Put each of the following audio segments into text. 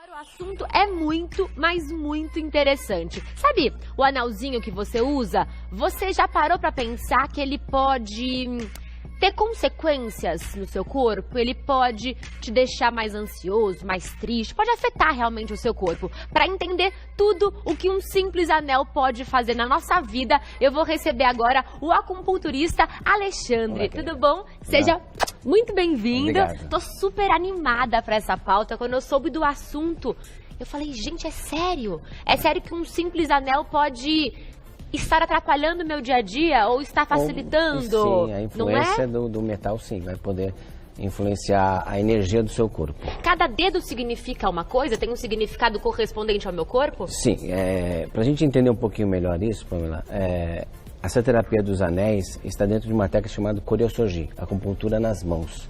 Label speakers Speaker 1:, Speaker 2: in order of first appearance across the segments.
Speaker 1: O assunto é muito, mas muito interessante. Sabe o anelzinho que você usa? Você já parou pra pensar que ele pode ter consequências no seu corpo? Ele pode te deixar mais ansioso, mais triste, pode afetar realmente o seu corpo. Para entender tudo o que um simples anel pode fazer na nossa vida, eu vou receber agora o acupunturista Alexandre. Olá, tudo bom? Seja muito bem-vindo. Tô super animada para essa pauta. Quando eu soube do assunto, eu falei, gente, é sério? É sério que um simples anel pode estar atrapalhando o meu dia a dia ou está facilitando?
Speaker 2: Sim, a influência do metal, sim, vai poder influenciar a energia do seu corpo.
Speaker 1: Cada dedo significa uma coisa? Tem um significado correspondente ao meu corpo?
Speaker 2: Sim, para a gente entender um pouquinho melhor isso, Pamela, essa terapia dos anéis está dentro de uma técnica chamada Koryosoji, acupuntura nas mãos.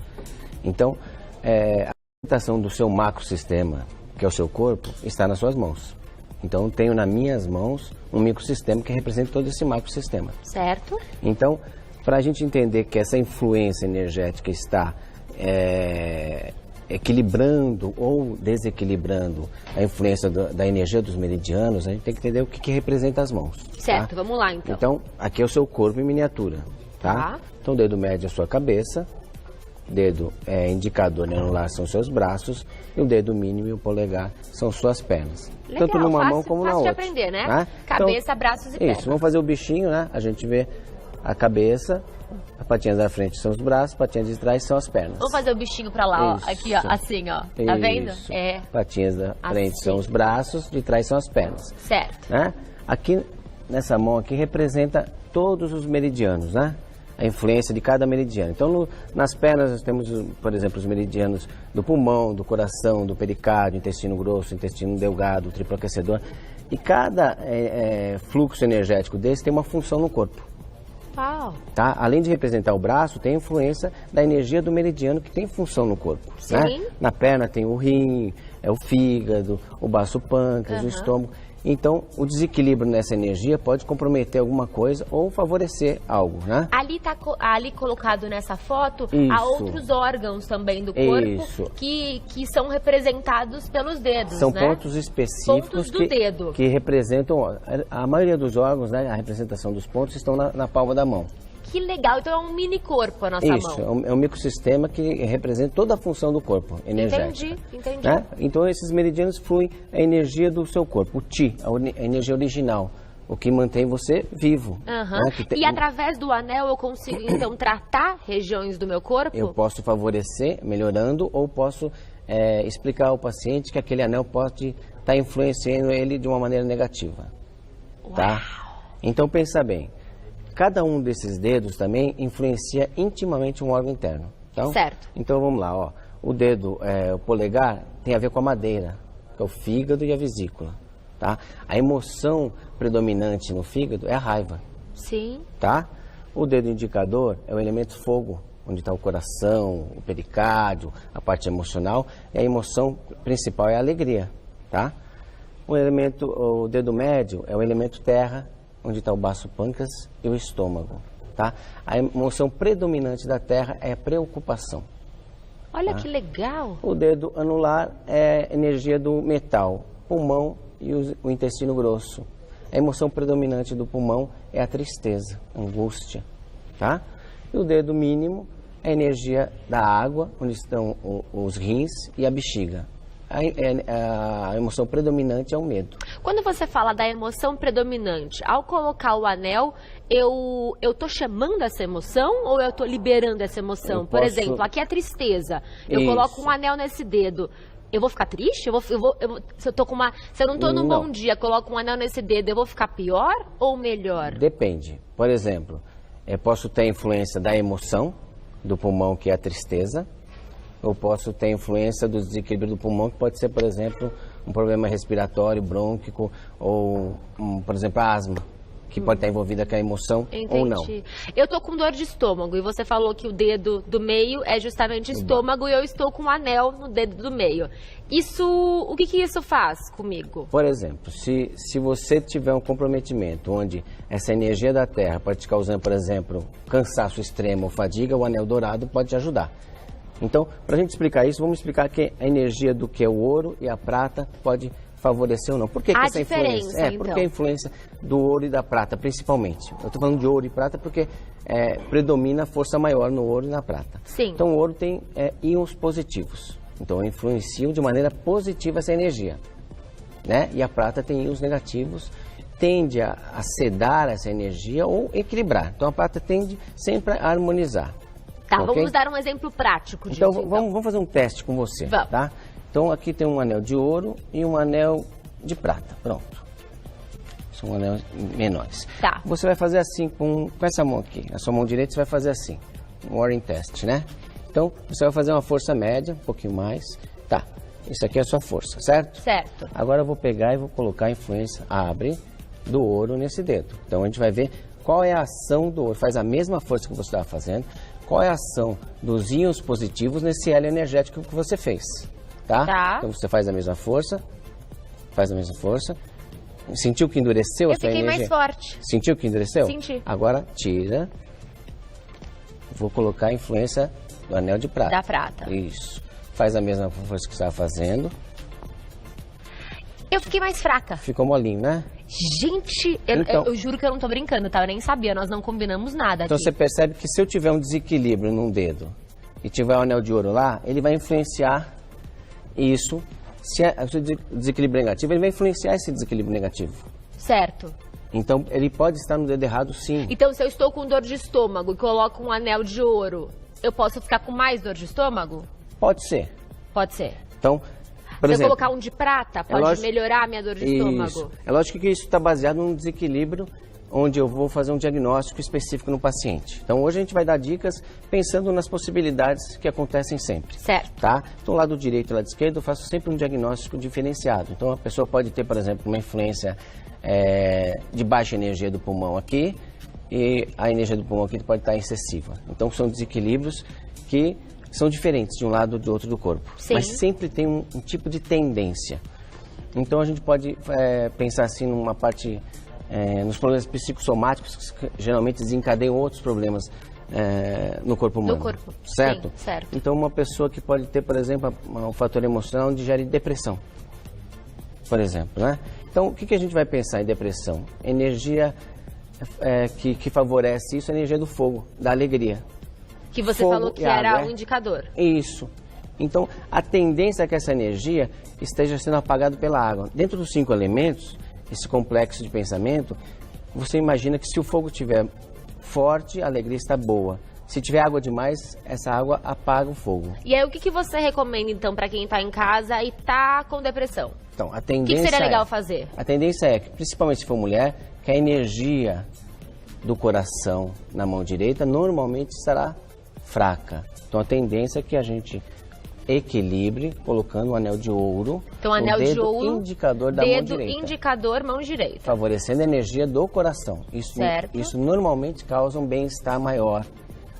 Speaker 2: Então, a representação do seu macrosistema, que é o seu corpo, está nas suas mãos. Então, eu tenho nas minhas mãos um microsistema que representa todo esse macrosistema.
Speaker 1: Certo.
Speaker 2: Então, para a gente entender que essa influência energética está equilibrando ou desequilibrando a influência da energia dos meridianos, a gente tem que entender o que representa as mãos.
Speaker 1: Certo,
Speaker 2: tá?
Speaker 1: Vamos lá então.
Speaker 2: Então, aqui é o seu corpo em miniatura, tá? Então, o dedo médio é a sua cabeça, dedo indicador e anular são seus braços, e o dedo mínimo e o polegar são suas pernas.
Speaker 1: Legal,
Speaker 2: tanto numa mão como na outra.
Speaker 1: Fácil de aprender, né?
Speaker 2: Tá?
Speaker 1: Cabeça,
Speaker 2: então,
Speaker 1: braços e pernas.
Speaker 2: Isso, vamos fazer o bichinho, né? A gente vê a cabeça, as patinhas da frente são os braços, as patinhas de trás são as pernas.
Speaker 1: Vamos fazer o bichinho pra lá, ó. Aqui, ó, assim, ó. Tá vendo?
Speaker 2: Patinhas da frente são os braços, de trás são as pernas.
Speaker 1: Certo.
Speaker 2: Né? Aqui, nessa mão aqui, representa todos os meridianos, né? A influência de cada meridiano. Então, nas pernas nós temos, por exemplo, os meridianos do pulmão, do coração, do pericárdio, intestino grosso, intestino delgado, triplo aquecedor. E cada fluxo energético desse tem uma função no corpo.
Speaker 1: Uau.
Speaker 2: Tá? Além de representar o braço, tem a influência da energia do meridiano que tem função no corpo.
Speaker 1: Sim.
Speaker 2: Né? Na perna tem o rim, o fígado, o baço pâncreas, o estômago. Então, o desequilíbrio nessa energia pode comprometer alguma coisa ou favorecer algo, né?
Speaker 1: Ali colocado nessa foto, há outros órgãos também do corpo que são representados pelos dedos,
Speaker 2: São
Speaker 1: né?
Speaker 2: pontos específicos
Speaker 1: pontos do dedo.
Speaker 2: Que representam, a maioria dos órgãos, né, a representação dos pontos estão na palma da mão.
Speaker 1: Que legal, então é um mini corpo a nossa mão.
Speaker 2: Isso, é um microsistema que representa toda a função do corpo energética.
Speaker 1: Entendi.
Speaker 2: Né? Então esses meridianos fluem a energia do seu corpo, o Ti, a energia original, o que mantém você vivo. Né?
Speaker 1: E através do anel eu consigo então tratar regiões do meu corpo?
Speaker 2: Eu posso favorecer, melhorando, ou posso explicar ao paciente que aquele anel pode estar influenciando ele de uma maneira negativa. Tá? Então pensa bem. Cada um desses dedos também influencia intimamente um órgão interno. Então,
Speaker 1: certo.
Speaker 2: Então vamos lá, ó. O dedo, o polegar, tem a ver com a madeira, que é o fígado e a vesícula. Tá? A emoção predominante no fígado é a raiva.
Speaker 1: Sim.
Speaker 2: Tá? O dedo indicador é o elemento fogo, onde está o coração, o pericárdio, a parte emocional. E a emoção principal é a alegria. Tá? O dedo médio é o elemento terra, onde está o baço pâncreas e o estômago, tá? A emoção predominante da terra é a preocupação.
Speaker 1: Olha que legal!
Speaker 2: O dedo anular é a energia do metal, pulmão e o intestino grosso. A emoção predominante do pulmão é a tristeza, a angústia, tá? E o dedo mínimo é a energia da água, onde estão os rins e a bexiga. A emoção predominante é o medo.
Speaker 1: Quando você fala da emoção predominante, ao colocar o anel, eu tô chamando essa emoção ou eu tô liberando essa emoção? Por exemplo, aqui é a tristeza. Eu coloco um anel nesse dedo. Eu vou ficar triste? Se eu não tô num bom dia, coloco um anel nesse dedo, eu vou ficar pior ou melhor?
Speaker 2: Depende. Por exemplo, eu posso ter influência da emoção do pulmão, que é a tristeza. Eu posso ter influência do desequilíbrio do pulmão, que pode ser, por exemplo, um problema respiratório, brônquico, ou, por exemplo, asma, que pode estar envolvida com a emoção ou não.
Speaker 1: Eu tô com dor de estômago e você falou que o dedo do meio é justamente estômago e eu estou com um anel no dedo do meio. O que isso faz comigo?
Speaker 2: Por exemplo, se você tiver um comprometimento onde essa energia da Terra pode te causar, por exemplo, cansaço extremo ou fadiga, o anel dourado pode te ajudar. Então, para a gente explicar isso, vamos explicar que a energia do que é o ouro e a prata pode favorecer ou não. Por que, que essa influência?
Speaker 1: Então.
Speaker 2: Porque a influência do ouro e da prata, principalmente. Eu estou falando de ouro e prata porque predomina a força maior no ouro e na prata.
Speaker 1: Sim.
Speaker 2: Então, o ouro tem íons positivos. Então, influenciam de maneira positiva essa energia. Né? E a prata tem íons negativos, tende a sedar essa energia ou equilibrar. Então, a prata tende sempre a harmonizar.
Speaker 1: Tá,
Speaker 2: okay?
Speaker 1: Vamos dar um exemplo prático disso.
Speaker 2: Então, vamos fazer um teste com você,
Speaker 1: vamos.
Speaker 2: Tá? Então, aqui tem um anel de ouro e um anel de prata. Pronto. São anéis menores.
Speaker 1: Tá.
Speaker 2: Você vai fazer assim com essa mão aqui. A sua mão direita você vai fazer assim. Um Warring Test, né? Então, você vai fazer uma força média, um pouquinho mais. Tá. Isso aqui é a sua força, certo?
Speaker 1: Certo.
Speaker 2: Agora eu vou pegar e vou colocar a influência, abre, do ouro nesse dedo. Então, a gente vai ver qual é a ação do ouro. Faz a mesma força que você estava fazendo. Qual é a ação dos íons positivos nesse elo energético que você fez, tá? Então você faz a mesma força, Sentiu que endureceu a sua energia?
Speaker 1: Eu fiquei mais forte.
Speaker 2: Sentiu que endureceu?
Speaker 1: Senti.
Speaker 2: Agora tira, vou colocar a influência do anel de prata.
Speaker 1: Da prata.
Speaker 2: Isso. Faz a mesma força que você estava fazendo.
Speaker 1: Eu fiquei mais fraca.
Speaker 2: Ficou molinho, né?
Speaker 1: Gente, eu juro que eu não tô brincando, tá? Eu nem sabia, nós não combinamos nada
Speaker 2: Então
Speaker 1: aqui.
Speaker 2: você percebe que se eu tiver um desequilíbrio num dedo e tiver um anel de ouro lá, ele vai influenciar isso. Se o desequilíbrio negativo, ele vai influenciar esse desequilíbrio negativo.
Speaker 1: Certo.
Speaker 2: Então ele pode estar no dedo errado, sim.
Speaker 1: Então se eu estou com dor de estômago e coloco um anel de ouro, eu posso ficar com mais dor de estômago?
Speaker 2: Pode ser.
Speaker 1: Pode ser.
Speaker 2: Então, por
Speaker 1: se
Speaker 2: exemplo,
Speaker 1: eu colocar um de prata, pode melhorar a minha dor de estômago?
Speaker 2: Isso. É lógico que isso está baseado num desequilíbrio onde eu vou fazer um diagnóstico específico no paciente. Então, hoje a gente vai dar dicas pensando nas possibilidades que acontecem sempre.
Speaker 1: Certo.
Speaker 2: Tá? Então, lado direito e lado esquerdo, eu faço sempre um diagnóstico diferenciado. Então, a pessoa pode ter, por exemplo, uma influência de baixa energia do pulmão aqui e a energia do pulmão aqui pode estar excessiva. Então, são desequilíbrios que são diferentes de um lado ou do outro do corpo.
Speaker 1: Sim.
Speaker 2: Mas sempre tem um tipo de tendência. Então, a gente pode pensar assim numa parte... nos problemas psicossomáticos que geralmente desencadeiam outros problemas no corpo humano.
Speaker 1: No corpo,
Speaker 2: certo?
Speaker 1: Sim, certo.
Speaker 2: Então, uma pessoa que pode ter, por exemplo, um fator emocional onde gere depressão, por exemplo, né? Então, o que a gente vai pensar em depressão? Energia que favorece isso é a energia do fogo, da alegria.
Speaker 1: Que você
Speaker 2: fogo
Speaker 1: falou que
Speaker 2: e
Speaker 1: era
Speaker 2: água,
Speaker 1: um indicador.
Speaker 2: Isso. Então, a tendência é que essa energia esteja sendo apagada pela água. Dentro dos 5 elementos, esse complexo de pensamento, você imagina que se o fogo estiver forte, a alegria está boa. Se tiver água demais, essa água apaga o fogo.
Speaker 1: E aí, o que você recomenda, então, para quem está em casa e está com depressão?
Speaker 2: Então, a tendência
Speaker 1: O que seria legal fazer?
Speaker 2: A tendência é que, principalmente se for mulher, que a energia do coração na mão direita normalmente estará fraca. Então, a tendência é que a gente equilibre colocando um anel de ouro.
Speaker 1: Então, anel de ouro,
Speaker 2: indicador da mão direita.
Speaker 1: Dedo indicador, mão direita.
Speaker 2: Favorecendo a energia do coração. Isso normalmente causa um bem-estar maior.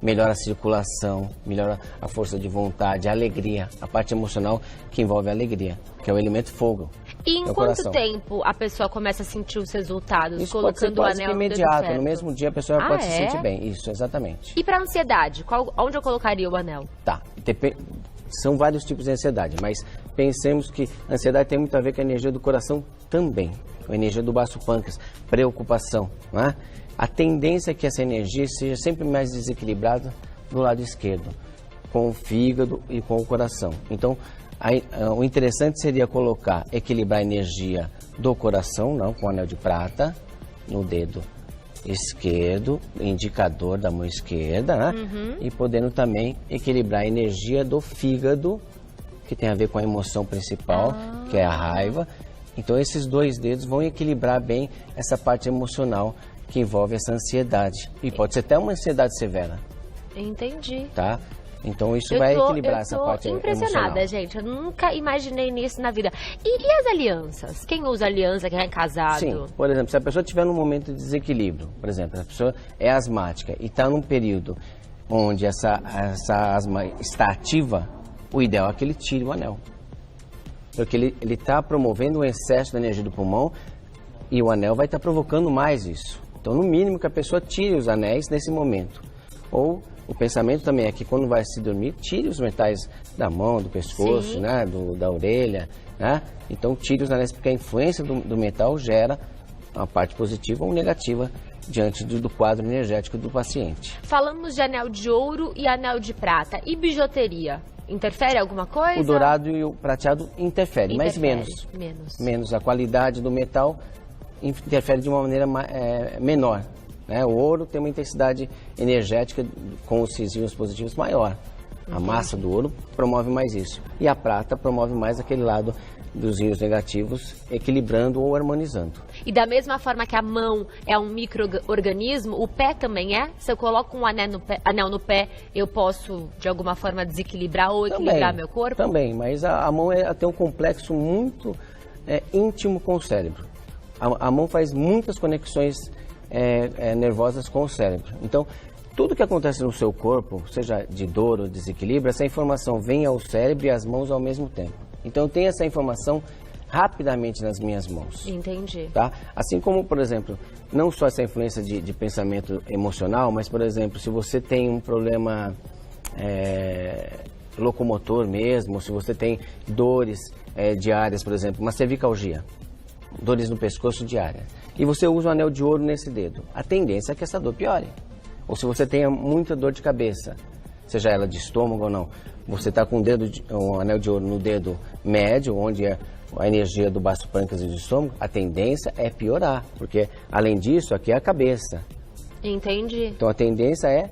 Speaker 2: Melhora a circulação, melhora a força de vontade, a alegria, a parte emocional que envolve a alegria, que é o elemento fogo.
Speaker 1: E em quanto tempo a pessoa começa a sentir os resultados?
Speaker 2: Isso
Speaker 1: colocando
Speaker 2: pode ser
Speaker 1: o anel
Speaker 2: imediato, no mesmo dia a pessoa pode se sentir bem. Isso, exatamente.
Speaker 1: E para ansiedade, onde eu colocaria o anel?
Speaker 2: Tá, são vários tipos de ansiedade, mas pensemos que a ansiedade tem muito a ver com a energia do coração também, com a energia do baço pâncreas, preocupação, não é? A tendência é que essa energia seja sempre mais desequilibrada do lado esquerdo, com o fígado e com o coração. Então, o interessante seria equilibrar a energia do coração, não, com o anel de prata, no dedo esquerdo, indicador da mão esquerda, né? E podendo também equilibrar a energia do fígado, que tem a ver com a emoção principal, que é a raiva. Então, esses 2 dedos vão equilibrar bem essa parte emocional que envolve essa ansiedade. E pode ser até uma ansiedade severa.
Speaker 1: Entendi.
Speaker 2: Tá? Então isso vai equilibrar essa parte emocional.
Speaker 1: Eu tô impressionada, gente. Eu nunca imaginei nisso na vida. E as alianças? Quem usa aliança, quem é casado?
Speaker 2: Sim, por exemplo, se a pessoa estiver num momento de desequilíbrio, por exemplo, a pessoa é asmática e está num período onde essa asma está ativa, o ideal é que ele tire o anel. Porque ele está promovendo um excesso da energia do pulmão e o anel vai estar provocando mais isso. Então, no mínimo, que a pessoa tire os anéis nesse momento. Ou O pensamento também é que quando vai se dormir, tire os metais da mão, do pescoço,
Speaker 1: Sim.
Speaker 2: né, da orelha, né? Então tire os anéis, porque a influência do metal gera uma parte positiva ou negativa diante do quadro energético do paciente.
Speaker 1: Falamos de anel de ouro e anel de prata. E bijuteria? Interfere alguma coisa?
Speaker 2: O dourado e o prateado interferem, mas menos. Menos. A qualidade do metal interfere de uma maneira menor. Né? O ouro tem uma intensidade energética com os íons positivos maior. A massa do ouro promove mais isso. E a prata promove mais aquele lado dos íons negativos, equilibrando ou harmonizando.
Speaker 1: E da mesma forma que a mão é um micro-organismo, o pé também é? Se eu coloco um anel no pé, eu posso, de alguma forma, desequilibrar ou equilibrar meu corpo?
Speaker 2: Também, mas a mão tem um complexo muito íntimo com o cérebro. A mão faz muitas conexões nervosas com o cérebro. Então, tudo que acontece no seu corpo, seja de dor ou desequilíbrio, essa informação vem ao cérebro e às mãos ao mesmo tempo. Então, eu tenho essa informação rapidamente nas minhas mãos.
Speaker 1: Entendi.
Speaker 2: Tá? Assim como, por exemplo, não só essa influência de pensamento emocional, mas, por exemplo, se você tem um problema locomotor mesmo, se você tem dores diárias, por exemplo, uma cervicalgia, dores no pescoço diárias, e você usa um anel de ouro nesse dedo, a tendência é que essa dor piore. Ou se você tenha muita dor de cabeça, seja ela de estômago ou não, você está com um anel de ouro no dedo médio, onde é a energia do baço pâncreas e do estômago, a tendência é piorar, porque além disso, aqui é a cabeça.
Speaker 1: Entendi.
Speaker 2: Então a tendência é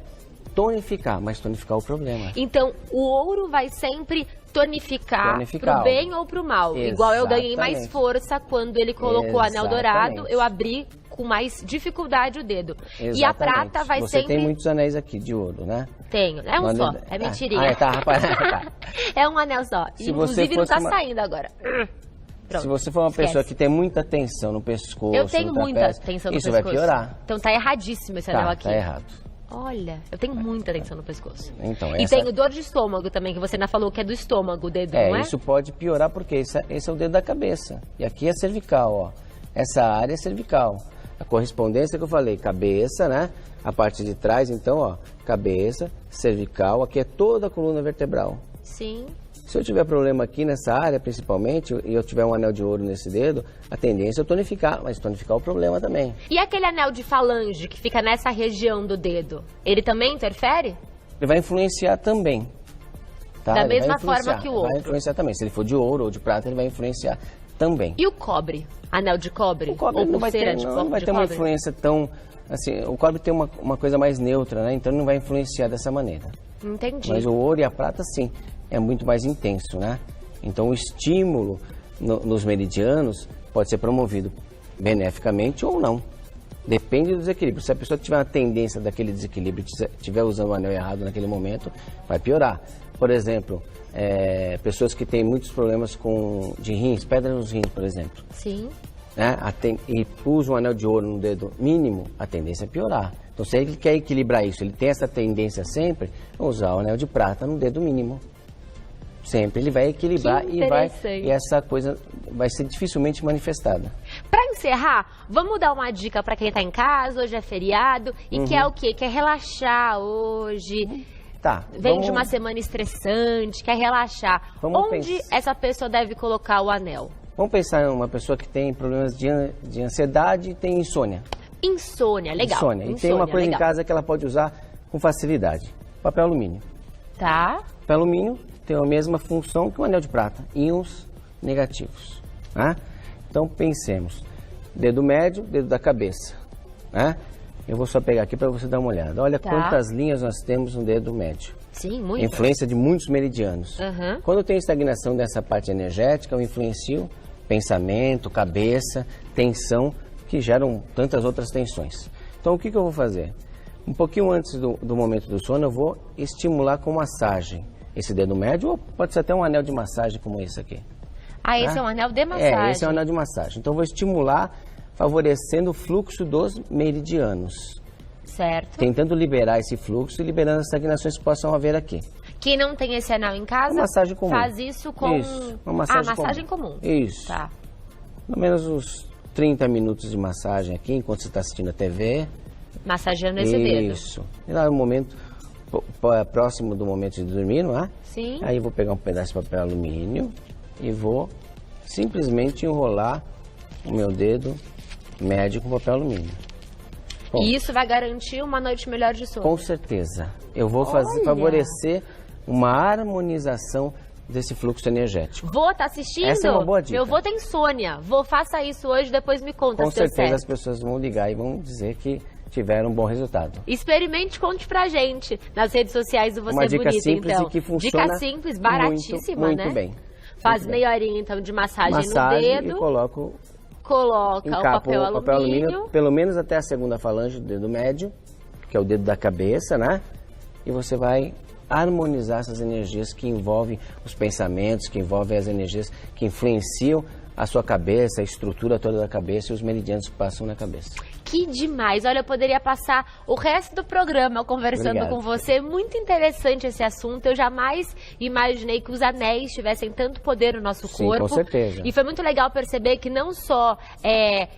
Speaker 2: tonificar, mas tonificar o problema.
Speaker 1: Então o ouro vai sempre tonificar pro bem ou pro mal.
Speaker 2: Exatamente.
Speaker 1: Igual eu ganhei mais força quando ele colocou o anel dourado, eu abri com mais dificuldade o dedo.
Speaker 2: Exatamente.
Speaker 1: E a prata vai
Speaker 2: Você
Speaker 1: sempre...
Speaker 2: tem muitos anéis aqui de ouro, né?
Speaker 1: Tenho. É um só. É mentirinha.
Speaker 2: Tá, rapaz. Tá.
Speaker 1: É um anel só.
Speaker 2: Se
Speaker 1: Inclusive não tá saindo agora. Pronto.
Speaker 2: Se você for uma pessoa que tem muita tensão no pescoço,
Speaker 1: eu tenho
Speaker 2: no
Speaker 1: muita
Speaker 2: trapézio,
Speaker 1: tensão no
Speaker 2: isso
Speaker 1: pescoço.
Speaker 2: vai piorar.
Speaker 1: Então tá erradíssimo esse anel aqui.
Speaker 2: Tá errado.
Speaker 1: Olha, eu tenho muita tensão no pescoço.
Speaker 2: Então,
Speaker 1: E tenho dor de estômago também, que você ainda falou que é do estômago o dedo, não é?
Speaker 2: Isso pode piorar porque esse é o dedo da cabeça. E aqui é cervical, ó. Essa área é cervical. A correspondência que eu falei, cabeça, né? A parte de trás, então, ó, cabeça, cervical, aqui é toda a coluna vertebral.
Speaker 1: Sim.
Speaker 2: Se eu tiver problema aqui nessa área, principalmente, e eu tiver um anel de ouro nesse dedo, a tendência é tonificar, mas tonificar o problema também.
Speaker 1: E aquele anel de falange que fica nessa região do dedo, ele também interfere?
Speaker 2: Ele vai influenciar também. Tá?
Speaker 1: Da mesma forma que o outro.
Speaker 2: Vai influenciar também. Se ele for de ouro ou de prata, ele vai influenciar também.
Speaker 1: E o cobre? Anel de cobre?
Speaker 2: O cobre
Speaker 1: ou
Speaker 2: não vai ter, não vai ter uma influência tão... Assim, o cobre tem uma coisa mais neutra, né? Então não vai influenciar dessa maneira.
Speaker 1: Entendi.
Speaker 2: Mas o ouro e a prata, sim, é muito mais intenso, né? Então o estímulo nos meridianos pode ser promovido beneficamente ou não. Depende do desequilíbrio. Se a pessoa tiver uma tendência daquele desequilíbrio e estiver usando o anel errado naquele momento, vai piorar. Por exemplo, pessoas que têm muitos problemas de rins, pedra nos rins, por exemplo.
Speaker 1: Sim.
Speaker 2: Né? E usa um anel de ouro no dedo mínimo, a tendência é piorar. Então, se ele quer equilibrar isso, ele tem essa tendência sempre, usar o anel de prata no dedo mínimo. Sempre. Ele vai equilibrar e essa coisa vai ser dificilmente manifestada.
Speaker 1: Para encerrar, vamos dar uma dica para quem está em casa, hoje é feriado, e quer o quê? Quer relaxar hoje.
Speaker 2: Tá.
Speaker 1: Vem de uma semana estressante, quer relaxar. Onde essa pessoa deve colocar o anel?
Speaker 2: Vamos pensar em uma pessoa que tem problemas de ansiedade e tem insônia.
Speaker 1: Insônia, legal.
Speaker 2: Insônia. E tem uma coisa em casa que ela pode usar com facilidade. Papel alumínio.
Speaker 1: Tá.
Speaker 2: Papel alumínio tem a mesma função que o anel de prata. Íons negativos. Né? Então pensemos. Dedo médio, dedo da cabeça. Né? Eu vou só pegar aqui para você dar uma olhada. Olha quantas linhas nós temos no dedo médio.
Speaker 1: Sim, muitas.
Speaker 2: Influência de muitos meridianos. Quando eu tenho estagnação dessa parte energética, eu influencio pensamento, cabeça, tensão, que geram tantas outras tensões. Então, o que eu vou fazer? Um pouquinho antes do momento do sono, eu vou estimular com massagem esse dedo médio, ou pode ser até um anel de massagem como esse aqui.
Speaker 1: Ah, esse é um anel de massagem.
Speaker 2: Esse é um anel de massagem. Então, eu vou estimular, favorecendo o fluxo dos meridianos.
Speaker 1: Certo.
Speaker 2: Tentando liberar esse fluxo e liberando as estagnações que possam haver aqui.
Speaker 1: Quem não tem esse anel em casa,
Speaker 2: massagem comum.
Speaker 1: Faz isso com...
Speaker 2: Isso, uma massagem
Speaker 1: comum.
Speaker 2: Isso.
Speaker 1: Tá.
Speaker 2: Pelo menos uns 30 minutos de massagem aqui, enquanto você está assistindo a TV.
Speaker 1: Massageando esse dedo.
Speaker 2: Isso. E lá no momento, próximo do momento de dormir, não é?
Speaker 1: Sim.
Speaker 2: Aí eu vou pegar um pedaço de papel alumínio e vou simplesmente enrolar o meu dedo médio com papel alumínio. Bom,
Speaker 1: E isso vai garantir uma noite melhor de sono.
Speaker 2: com certeza. Eu vou
Speaker 1: Olha!
Speaker 2: favorecer uma harmonização desse fluxo energético.
Speaker 1: Vô, tá assistindo?
Speaker 2: Essa é uma boa dica.
Speaker 1: Meu vô tem insônia. Vô, faça isso hoje, depois me conta
Speaker 2: Com
Speaker 1: se deu
Speaker 2: certeza
Speaker 1: certo.
Speaker 2: as pessoas vão ligar e vão dizer que tiveram um bom resultado.
Speaker 1: Experimente, conte pra gente nas redes sociais do Você
Speaker 2: Uma dica
Speaker 1: Bonita,
Speaker 2: simples
Speaker 1: então.
Speaker 2: e que funciona
Speaker 1: Dica simples, baratíssima,
Speaker 2: muito
Speaker 1: né?
Speaker 2: bem.
Speaker 1: Faz
Speaker 2: Muito bem.
Speaker 1: meia horinha, então, de massagem
Speaker 2: Massagem
Speaker 1: no dedo.
Speaker 2: e coloco
Speaker 1: Coloca o
Speaker 2: encapo
Speaker 1: papel
Speaker 2: o papel
Speaker 1: alumínio.
Speaker 2: alumínio, pelo menos até a segunda falange do dedo médio, que é o dedo da cabeça, né? E você vai harmonizar essas energias que envolvem os pensamentos, que envolvem as energias que influenciam a sua cabeça, a estrutura toda da cabeça e os meridianos que passam na cabeça.
Speaker 1: Que demais! Olha, eu poderia passar o resto do programa conversando
Speaker 2: Obrigado.
Speaker 1: com você. Muito interessante esse assunto. Eu jamais imaginei que os anéis tivessem tanto poder no nosso
Speaker 2: Sim,
Speaker 1: corpo.
Speaker 2: com certeza.
Speaker 1: E foi muito legal perceber que não só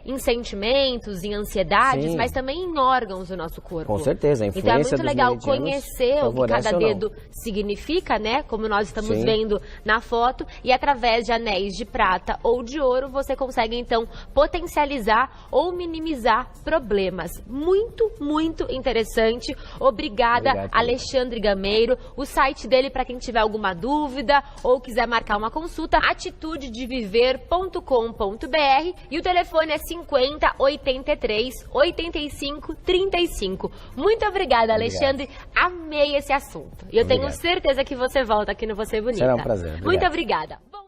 Speaker 1: em sentimentos, em ansiedades,
Speaker 2: Sim.
Speaker 1: mas também em órgãos do nosso corpo.
Speaker 2: Com certeza, a
Speaker 1: Então é
Speaker 2: influência
Speaker 1: muito
Speaker 2: dos
Speaker 1: legal
Speaker 2: meridianos
Speaker 1: conhecer o que
Speaker 2: favorece
Speaker 1: cada
Speaker 2: ou não.
Speaker 1: dedo significa, né? Como nós estamos
Speaker 2: Sim.
Speaker 1: vendo na foto. E através de anéis de prata ou de ouro, você consegue então potencializar ou minimizar problemas. Muito, muito interessante. Obrigada,
Speaker 2: Obrigado,
Speaker 1: Alexandre Gameiro. O site dele, para quem tiver alguma dúvida ou quiser marcar uma consulta, atitudedeviver.com.br, e o telefone é 50 83 85 35. Muito obrigada, Alexandre. Amei esse assunto. E eu tenho
Speaker 2: Obrigado.
Speaker 1: certeza que você volta aqui no Você Bonita.
Speaker 2: Será um prazer.
Speaker 1: Muito
Speaker 2: Obrigado.
Speaker 1: obrigada. Bom,